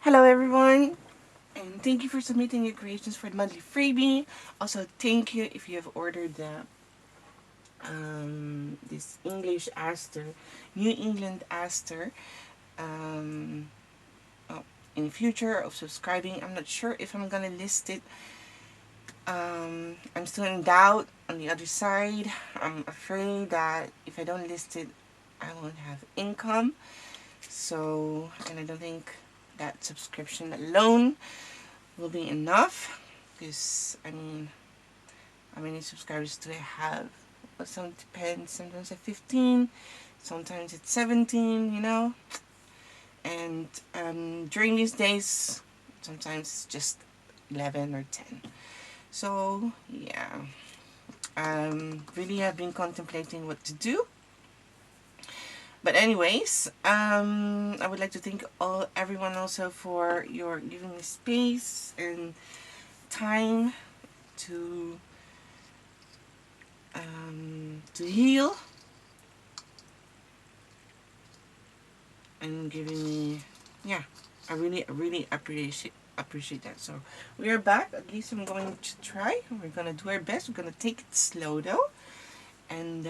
Hello everyone, and thank you for submitting your creations for the monthly freebie. Also, thank you if you have ordered the this English Aster, New England Aster. Um, oh, in the future of subscribing, I'm not sure if I'm gonna list it. I'm still in doubt. On the other side, I'm afraid that if I don't list it, I won't have income. So, and I don't think that subscription alone will be enough, because I mean, how many subscribers do I have? Well, some depends. Sometimes at 15, sometimes it's 17, and during these days sometimes it's just 11 or 10. So yeah, really have been contemplating what to do. But anyways, I would like to thank everyone also for your giving me space and time to heal and giving me, yeah, I really appreciate that. So we are back. At least I'm going to try. We're gonna do our best. We're gonna take it slow though, and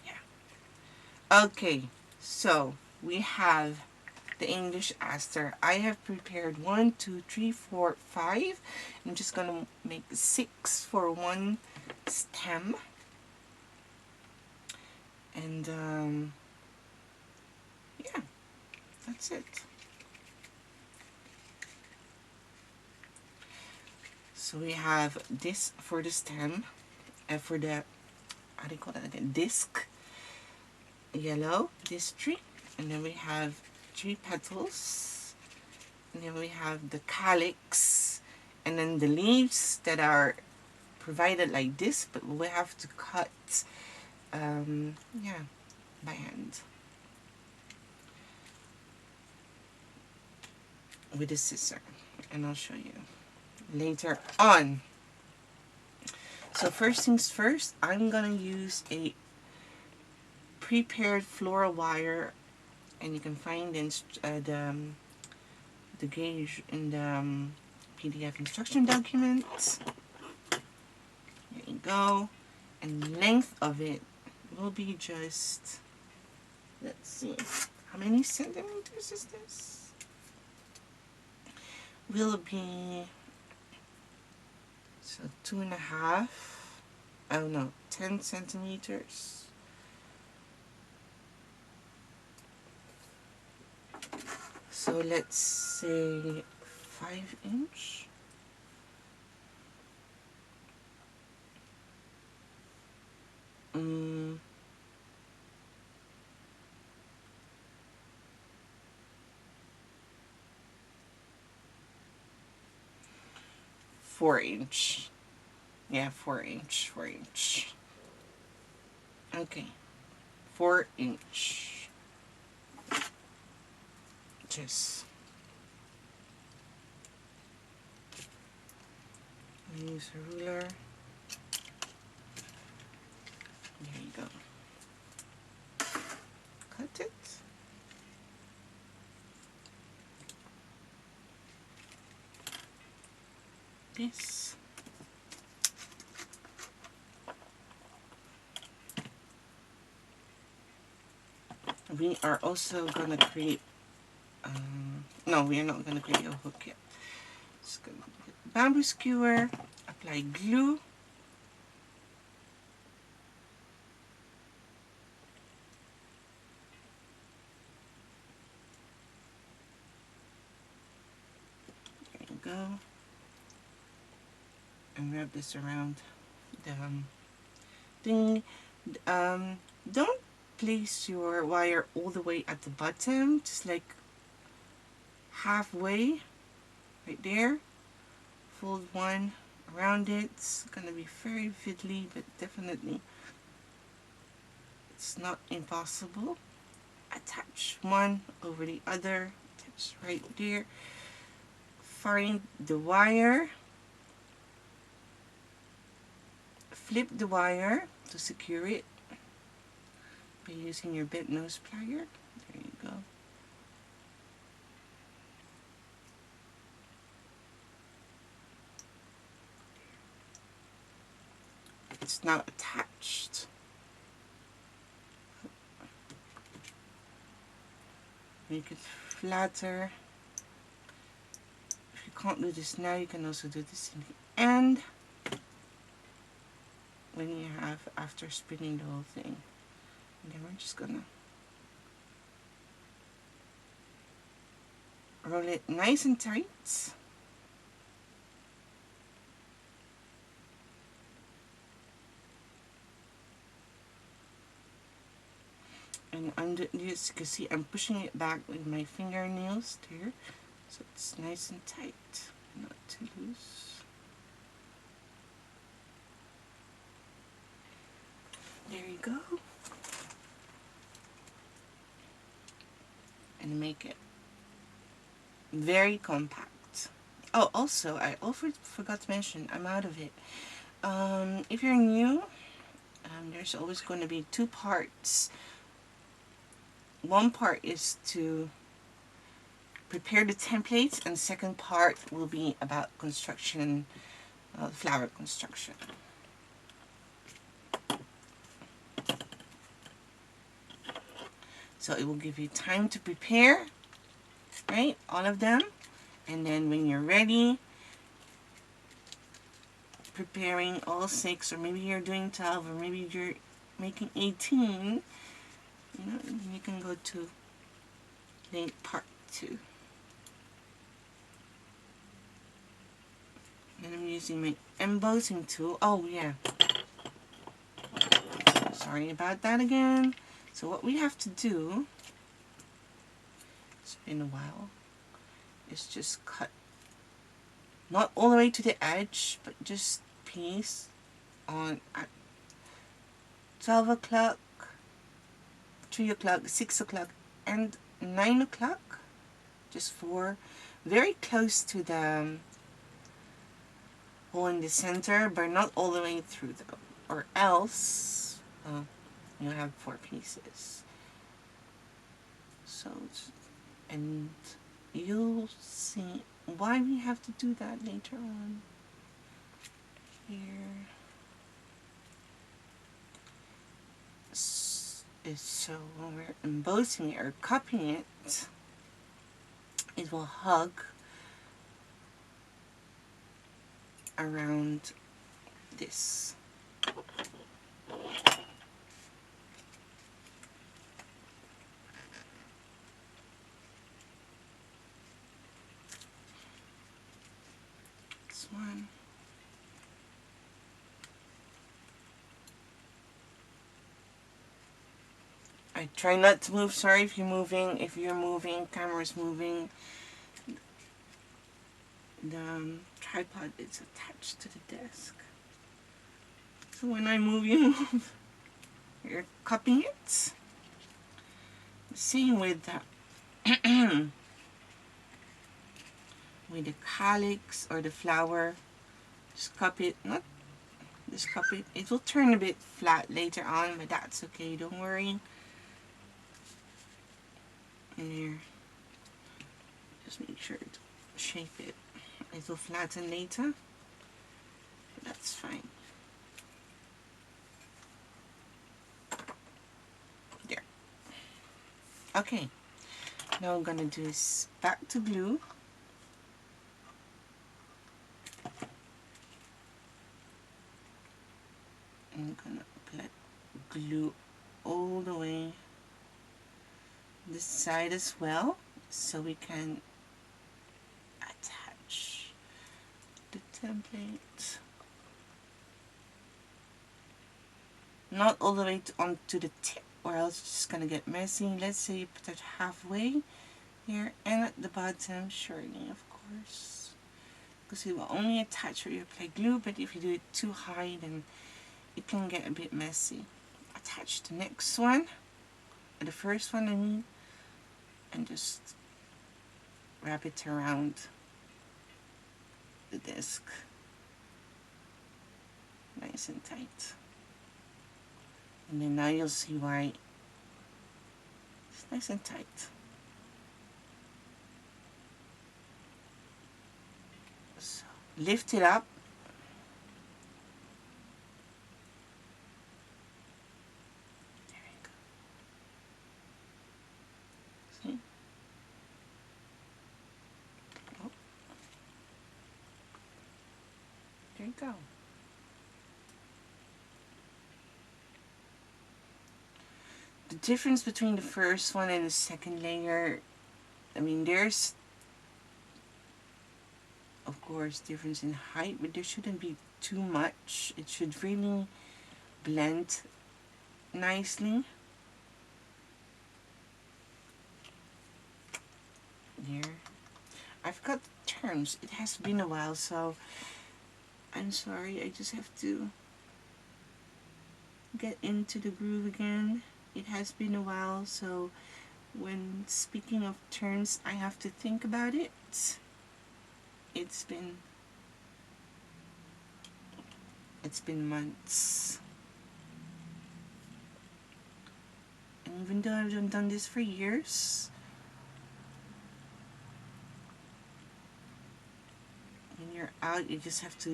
yeah. Okay, so we have the English Aster. I have prepared 1, 2, 3, 4, 5. I'm just gonna make 6 for one stem, and yeah, that's it. So we have this for the stem, and for the, how do you call that again, disc, yellow, this tree, and then we have 3 petals, and then we have the calyx, and then the leaves that are provided like this, but we have to cut, yeah, by hand with a scissor, and I'll show you later on. So first things first, I'm gonna use a prepared floral wire, and you can find the gauge in the PDF instruction document. There you go. And the length of it will be just, let's see, how many centimeters is this? Will be, so 2.5, oh no, 10 centimeters. So let's say 5 inch. Mm, 4 inch. Yeah, 4 inch, 4 inch. Okay, 4 inch. Just use a ruler. There you go. Cut it. This. We are also gonna create, no, we are not gonna create a hook yet. Just gonna get the bamboo skewer, apply glue. There you go. And wrap this around the thing. Don't place your wire all the way at the bottom, just like halfway, right there. Fold one around it. It's gonna be very fiddly, but definitely it's not impossible. Attach one over the other. Attach right there. Find the wire. Flip the wire to secure it by using your bent nose plier. There you go. it's now attached. Make it flatter. If you can't do this now, you can also do this in the end when you have, after spinning the whole thing. And then we're just gonna roll it nice and tight. And under this, you can see I'm pushing it back with my fingernails there, so it's nice and tight, not too loose. There you go. And make it very compact. Oh, also, I forgot to mention, I'm out of it. If you're new, there's always going to be two parts. One part is to prepare the templates, and the second part will be about construction, flower construction. So it will give you time to prepare, right, all of them, and then when you're ready, preparing all 6, or maybe you're doing 12, or maybe you're making 18, you know, you can go to part 2. And I'm using my embossing tool. Oh yeah, sorry about that again. So what we have to do, it's been a while, is just cut, not all the way to the edge, but just piece on at 12 o'clock, 3 o'clock, 6 o'clock, and 9 o'clock, just for very close to the hole in the center, but not all the way through though, or else you have 4 pieces. So, and you'll see why we have to do that later on. Here is so when we're embossing it or copying it, it will hug around this. This one. I try not to move. Sorry if you're moving. If you're moving, camera's moving. The tripod is attached to the desk. So when I move, you move. You're copying it. Same with the with the calyx or the flower. Just copy it. Not just copy it. It will turn a bit flat later on, but that's okay. Don't worry. And here, just make sure to shape it. It will flatten later, but that's fine. There. Okay, now I'm gonna do is back to glue. I'm gonna apply glue all the way this side as well, so we can attach the template. Not all the way onto the tip, or else it's just gonna get messy. Let's say you put it halfway here and at the bottom, surely, of course, because it will only attach where you apply glue. But if you do it too high, then it can get a bit messy. Attach the next one, the first one I mean, and just wrap it around the disc, nice and tight. And then now you'll see why it's nice and tight. So lift it up you go. The difference between the first one and the second layer, I mean, there's of course difference in height, but there shouldn't be too much. It should really blend nicely. There. I forgot the terms. It has been a while, so I'm sorry. I just have to get into the groove again. It has been a while, so when speaking of terms, I have to think about it. It's been months. And even though I've done this for years, when you're out, you just have to,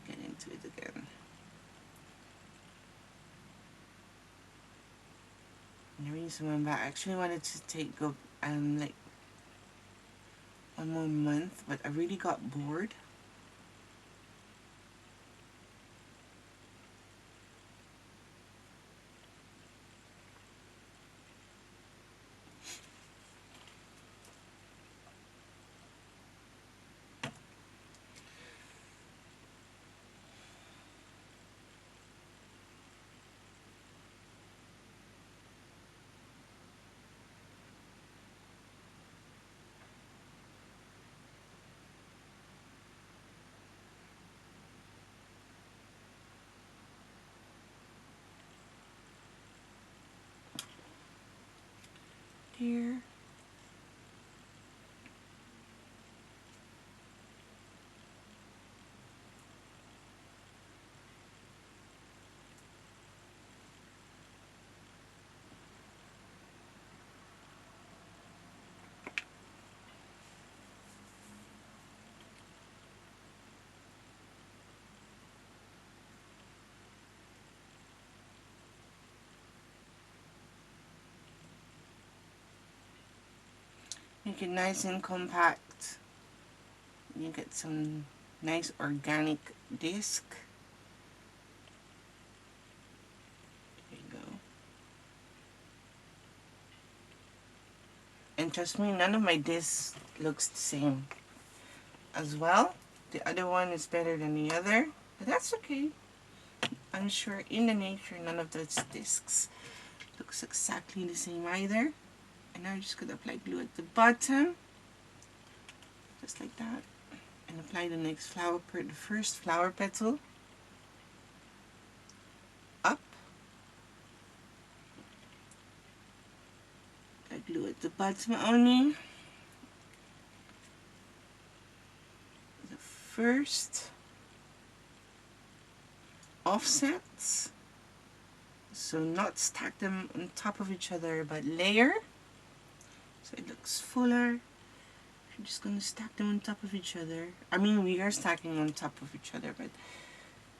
get into it again. And the reason why I actually wanted to take go like 1 more month, but I really got bored. Here. Make it nice and compact. You get some nice organic disc. There you go. And trust me, none of my discs looks the same as well. The other one is better than the other, but that's okay. I'm sure in the nature none of those discs looks exactly the same either. And now I'm just going to apply glue at the bottom, just like that, and apply the next flower, the first flower petal up. I glue at the bottom only. The first offsets, so not stack them on top of each other, but layer, so it looks fuller. I'm just going to stack them on top of each other. I mean, we are stacking on top of each other, but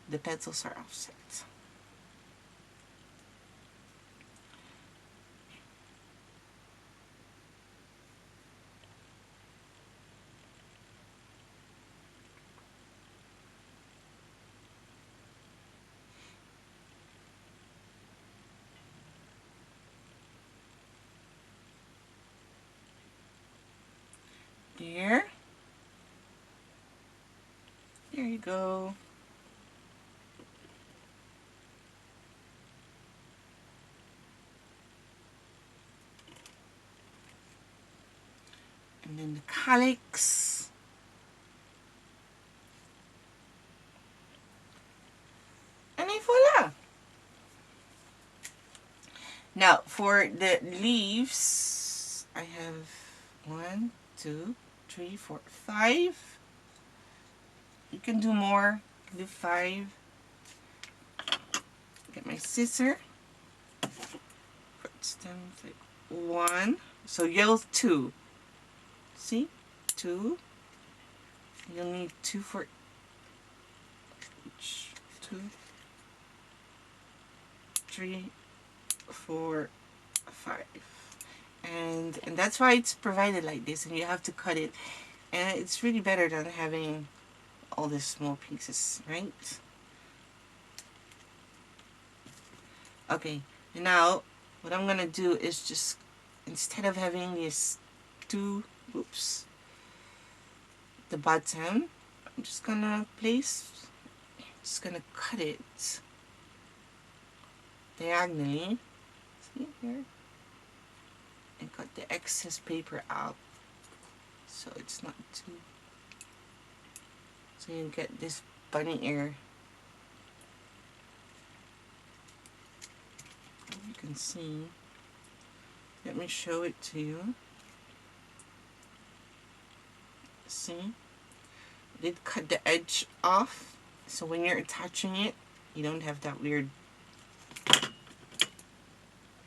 the petals are offset. There. There you go. And then the calyx. And voila! Now for the leaves, I have 1, 2, 3, 4, 5. You can do more. Do 5. Get my scissor. Put stems like 1. So you'll 2. See? 2. You'll need 2 for each. 2, 3, 4, 5. And that's why it's provided like this, and you have to cut it And it's really better than having all these small pieces, right? Okay, now what I'm gonna do is just, instead of having these two, oops, the bottom, I'm just gonna cut it diagonally, see here, and cut the excess paper out so it's not too, so you get this bunny ear. You can see, let me show it to you. See, I did cut the edge off, so when you're attaching it, you don't have that weird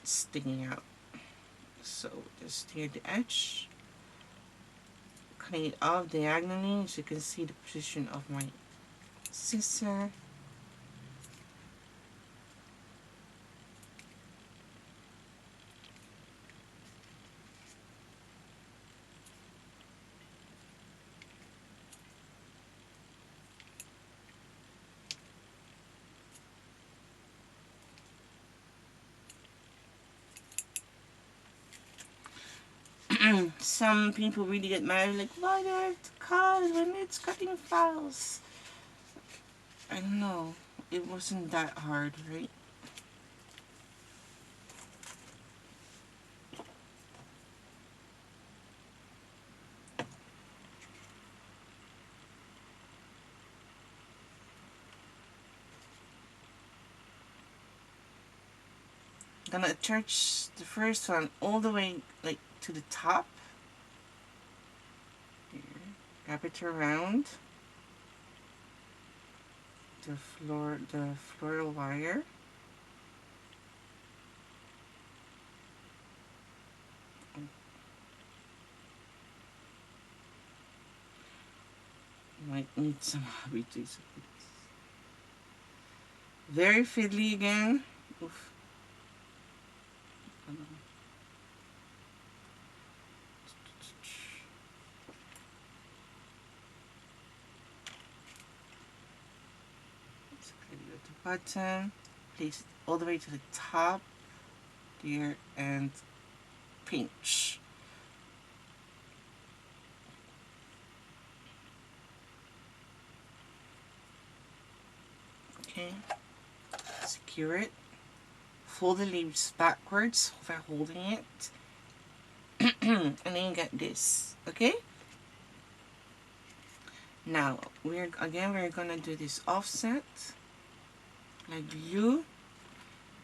sticking out. So just here the edge, cutting it off diagonally, so you can see the position of my scissor. Some people really get mad, like, why do I have to cut when it's cutting files? I don't know. It wasn't that hard, right? Gonna attach the first one all the way like to the top. Here. Wrap it around the floral wire. Might need some hobby tools. Very fiddly again. Oof. At the bottom, place it all the way to the top there, and pinch. Okay, secure it. Fold the leaves backwards while holding it. And then you get this, okay? Now, we're gonna do this offset, like glue.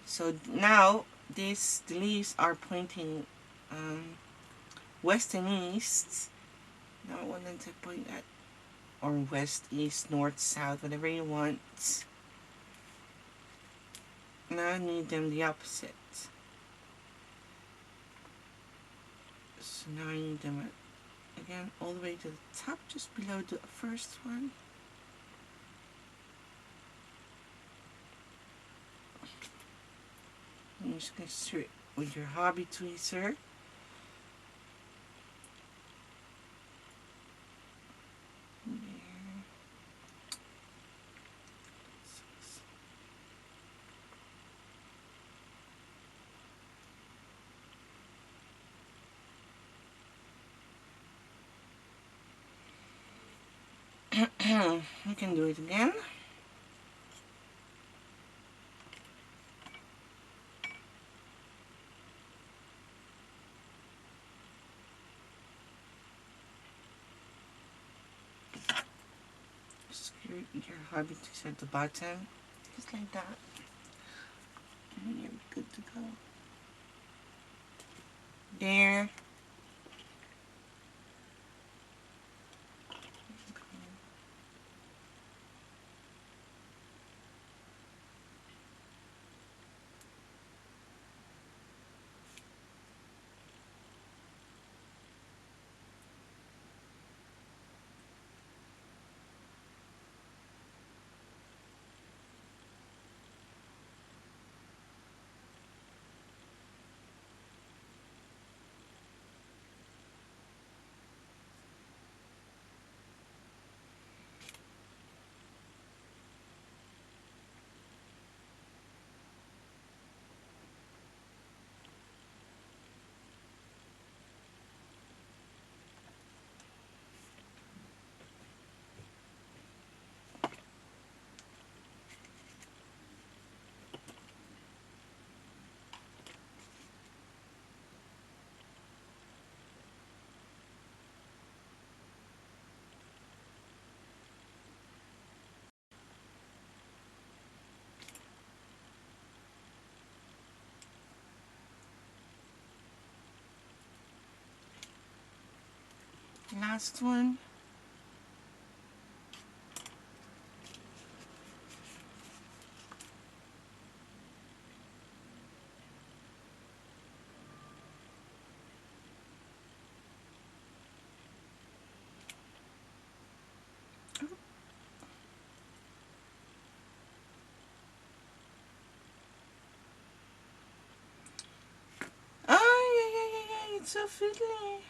So now, the leaves are pointing west and east. Now I want them to point at, or west, east, north, south, whatever you want. Now I need them the opposite. So now I need them again all the way to the top, just below the first one. And you're just going to stir it with your hobby tweezer. You can do it again. Screw your hobby tweezer at the bottom, just like that. And you're good to go. There. Last one. Oh, yeah, yeah, yeah, yeah. It's so fiddly.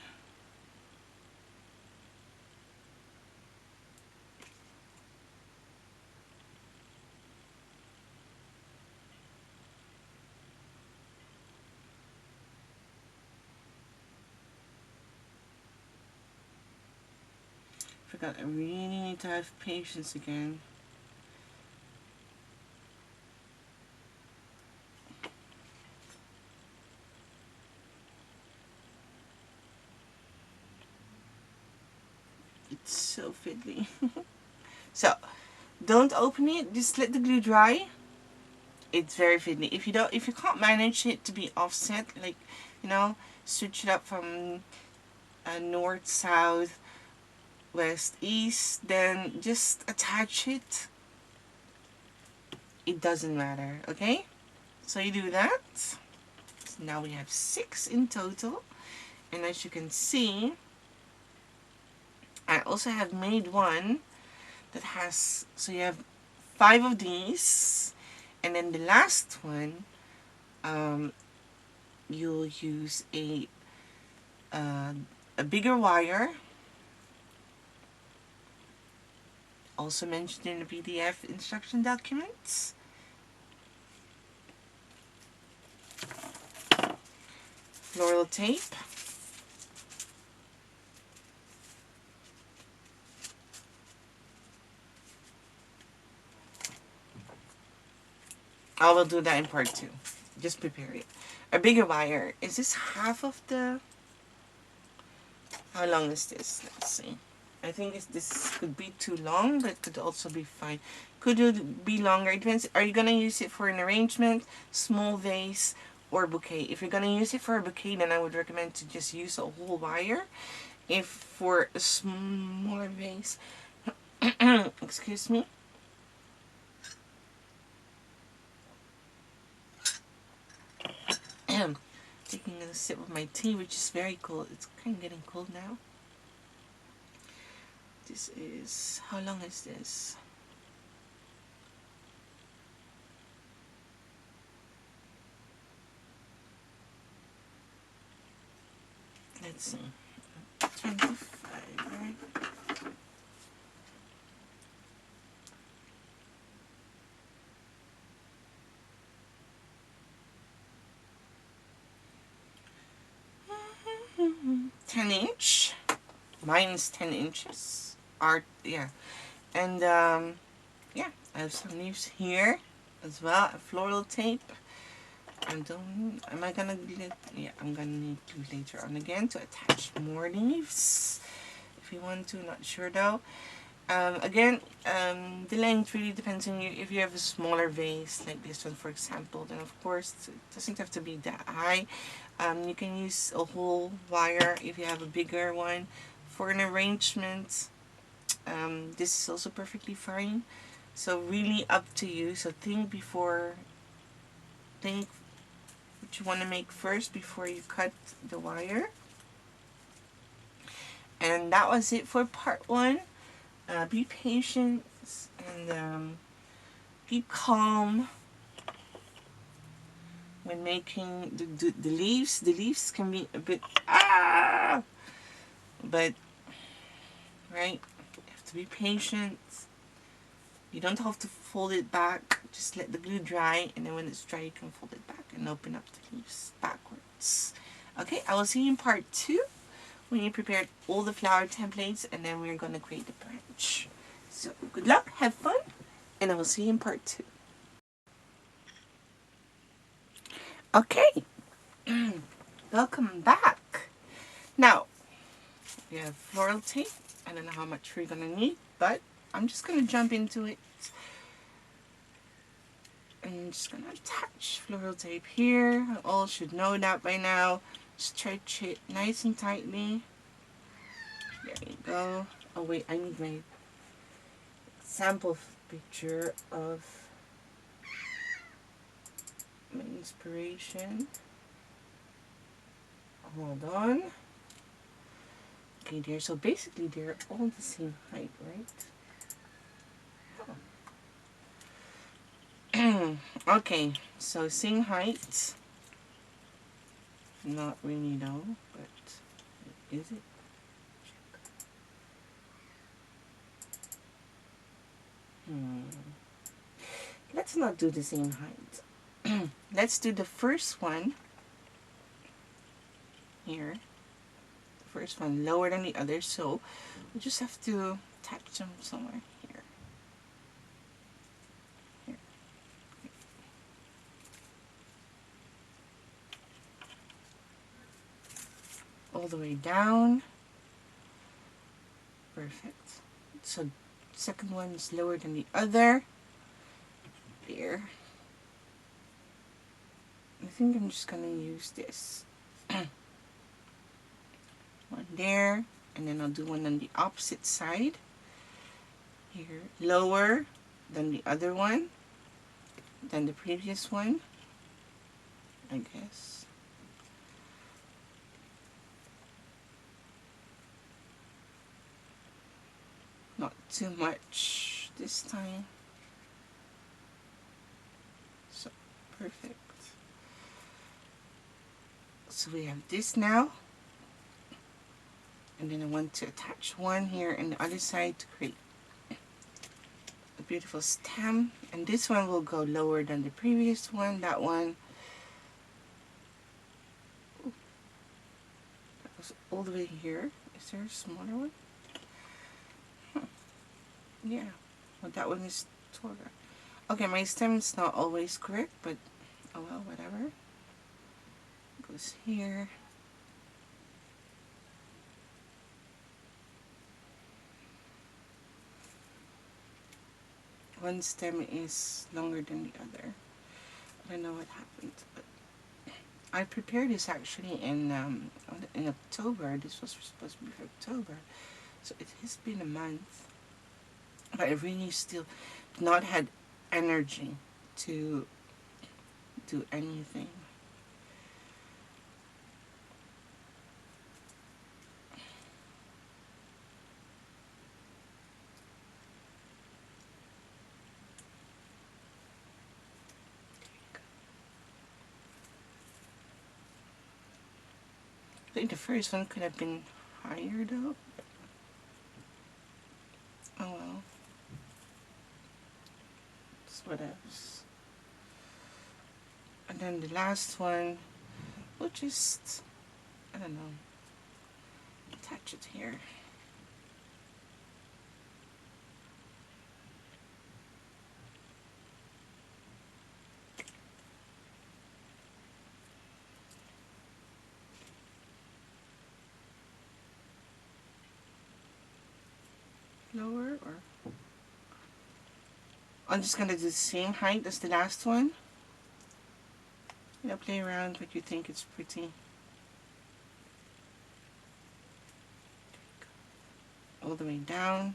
Forgot, I really need to have patience again. It's so fiddly. So, don't open it, just let the glue dry. It's very fiddly. If you can't manage it to be offset, like, you know, switch it up from north, south, west, east, then just attach it. It doesn't matter, okay? So you do that. So now we have 6 in total. And as you can see, I also have made one that has, so you have 5 of these. And then the last one, you'll use uh, a bigger wire, also mentioned in the PDF instruction documents. Floral tape. I will do that in part 2. Just prepare it. A bigger wire. Is this half of the... How long is this? Let's see. I think this could be too long, but could also be fine. Could it be longer? It depends. Are you going to use it for an arrangement, small vase, or bouquet? If you're going to use it for a bouquet, then I would recommend to just use a whole wire. If for a smaller vase, excuse me. Taking a sip of my tea, which is very cold. It's kind of getting cold now. This is, how long is this? Let's see. 25, right? Mm-hmm. 10-inch. Mine is 10 inches. Yeah. And yeah, I have some leaves here as well. A floral tape. Am I gonna glue? Yeah, I'm gonna need glue later on again to attach more leaves. If you want to, not sure though. Again, the length really depends on you. If you have a smaller vase, like this one for example, then of course it doesn't have to be that high. You can use a whole wire if you have a bigger one. For an arrangement, this is also perfectly fine. So really up to you. So think what you want to make first before you cut the wire. And that was it for part 1. Be patient and be calm when making the leaves. The leaves can be a bit but right, you have to be patient. You don't have to fold it back. Just let the glue dry, and then when it's dry, you can fold it back and open up the leaves backwards. Okay, I will see you in part 2 when you prepared all the flower templates, and then we're going to create the branch. So good luck, have fun, and I will see you in part 2. Okay, welcome back. Now, we have floral tape. I don't know how much we're going to need, but I'm just going to jump into it. I'm just going to attach floral tape here. You all should know that by now. Stretch it nice and tightly. There you go. Oh wait, I need my sample picture of my inspiration. Hold on. Okay, there. So basically, they're all the same height, right? Okay, so same height. Not really though, but is it? Let's not do the same height. Let's do the first one here. The first one lower than the other, so we just have to attach them somewhere here. Here. All the way down. Perfect. So second one is lower than the other. There. I think I'm just gonna use this. One there, and then I'll do one on the opposite side. Here, lower than the other one, than the previous one, I guess. Not too much this time. So, perfect. So we have this now. And then I want to attach one here on the other side to create a beautiful stem. And this one will go lower than the previous one. That one, that was all the way here. Is there a smaller one? Yeah, well that one is taller. Okay, my stem is not always correct, but oh well, whatever. Goes here. One stem is longer than the other. I don't know what happened, but I prepared this actually in October. This was supposed to be for October, so it has been a month. But I really still not had energy to do anything. I think the first one could have been higher though. Oh well. It's what else. And then the last one, we'll just, I don't know, attach it here. Lower, or I'm just gonna do the same height as the last one. You know, play around but you think it's pretty. All the way down.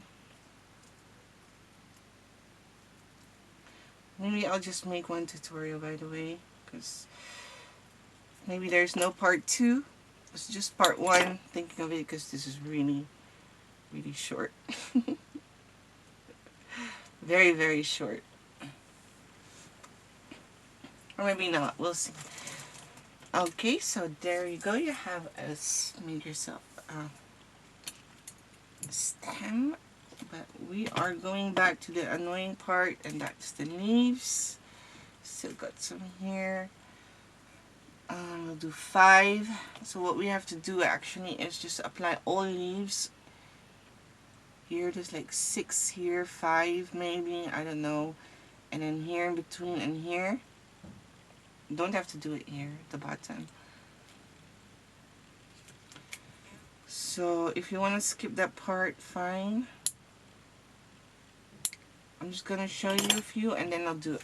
Maybe I'll just make one tutorial, by the way, because maybe there's no part 2. It's just part 1, thinking of it, because this is really short. Very, very short. Or maybe not, we'll see. Okay, so there you go. You have made yourself a stem. But we are going back to the annoying part, and that's the leaves. Still got some here. We'll do 5. So what we have to do actually is just apply all leaves. Here there's like 6 here, 5 maybe, I don't know. And then here in between and here. Don't have to do it here at the bottom. So if you want to skip that part, fine. I'm just gonna show you a few and then I'll do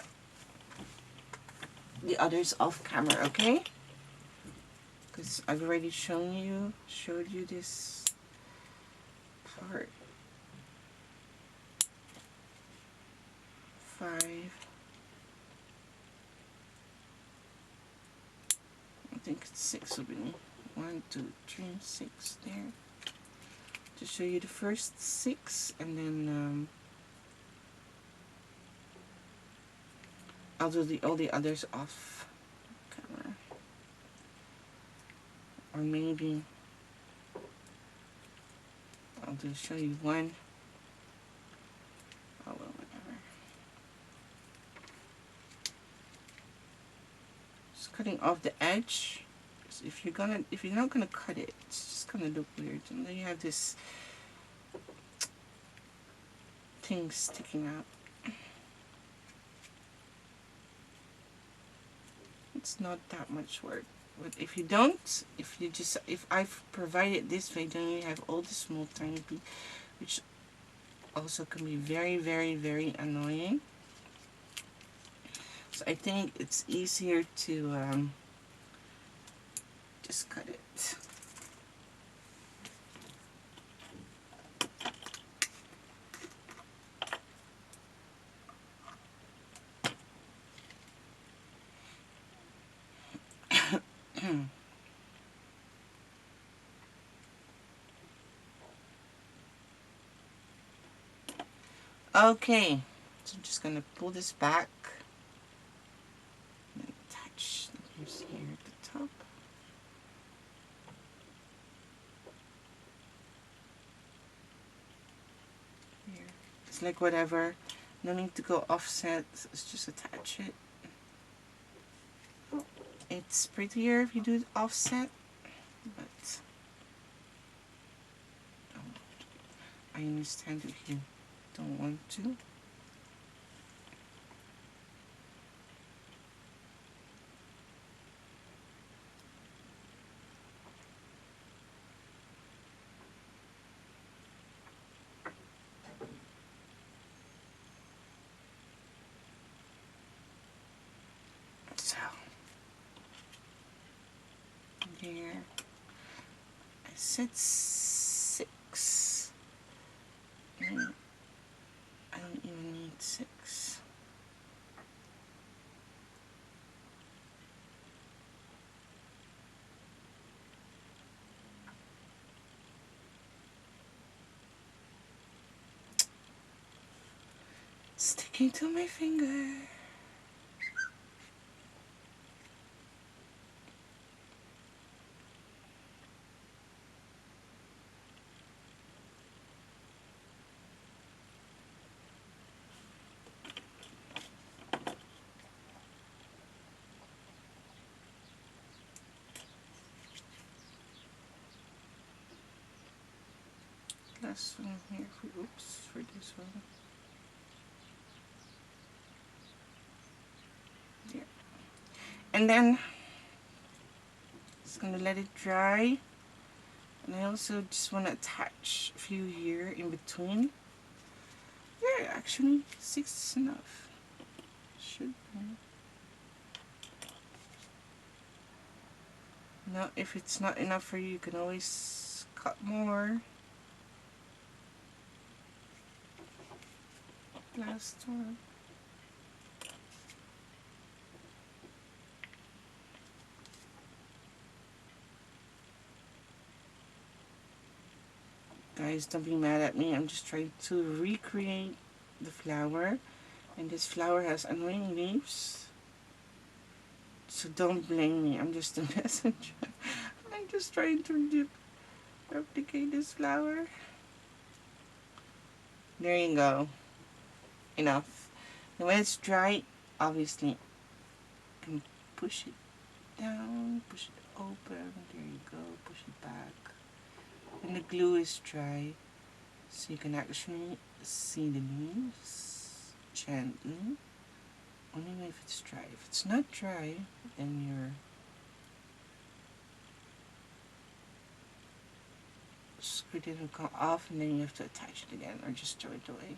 the others off camera, okay? Because I've already showed you this hard. 5. I think it's 6 will be 1, 2, 3, 6 there. To show you the first 6, and then I'll do all the others off camera, or maybe I'll just show you one. Oh well, whatever. Just cutting off the edge. If you're not gonna cut it, it's just gonna look weird, and then you have this thing sticking out. It's not that much work. But if you don't, if I've provided this way, then you have all the small tiny pieces, which also can be very, very, very annoying. So I think it's easier to just cut it. Okay, so I'm just gonna pull this back and attach the piece here at the top. Here. It's like whatever, no need to go offset, let's just attach it. It's prettier if you do it offset, but I understand if you don't want to. So there, I said 6. I don't even need 6. Sticking to my finger. Last one here for, oops, for this one. Yeah. And then just gonna let it dry. And I also just want to attach a few here in between. Yeah, actually 6 is enough. Should be. Now, if it's not enough for you, you can always cut more. Last one. Guys, don't be mad at me. I'm just trying to recreate the flower. And this flower has annoying leaves. So don't blame me. I'm just a messenger. I'm just trying to replicate this flower. There you go. Enough. And when it's dry, obviously, you can push it down, push it open. There you go. Push it back. And the glue is dry, so you can actually see the leaves gently. Only if it's dry. If it's not dry, then your screw will come off, and then you have to attach it again, or just throw it away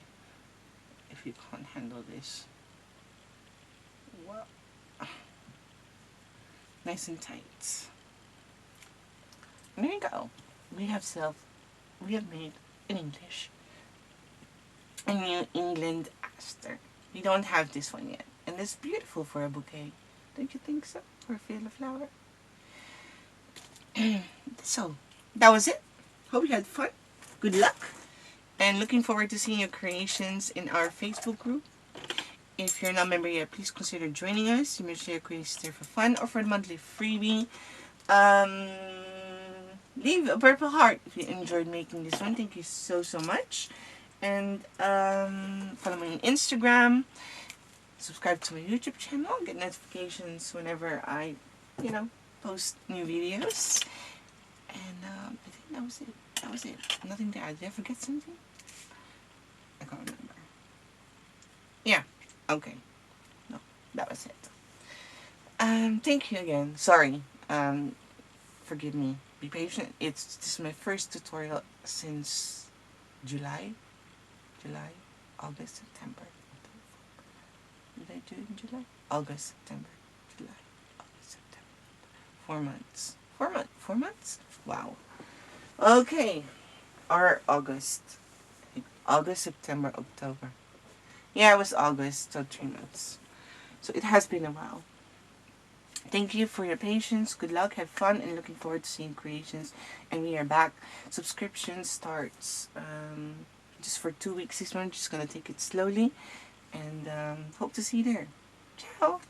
if you can't handle this. Well, nice and tight. And there you go. We have made in English. A New England Aster. We don't have this one yet. And it's beautiful for a bouquet. Don't you think so? For a field of flower. So, that was it. Hope you had fun. Good luck. And looking forward to seeing your creations in our Facebook group. If you're not a member yet, please consider joining us. You may share your creations there for fun or for the monthly freebie. Leave a purple heart if you enjoyed making this one. Thank you so much. And follow me on Instagram. Subscribe to my YouTube channel. Get notifications whenever I, post new videos. And I think that was it. That was it. Nothing to add. Did I forget something? I can't remember. Yeah. Okay. No, that was it. Thank you again. Sorry. Forgive me. Be patient. This is my first tutorial since July, August, September. Did I do it in July? August, September, July, August, September. 4 months. 4 months? Wow. Okay. Or August. August, September, October. Yeah, it was August, so 3 months. So it has been a while. Thank you for your patience. Good luck, have fun, and looking forward to seeing creations. And we are back. Subscription starts just for 2 weeks this month. Just gonna take it slowly, and hope to see you there. Ciao.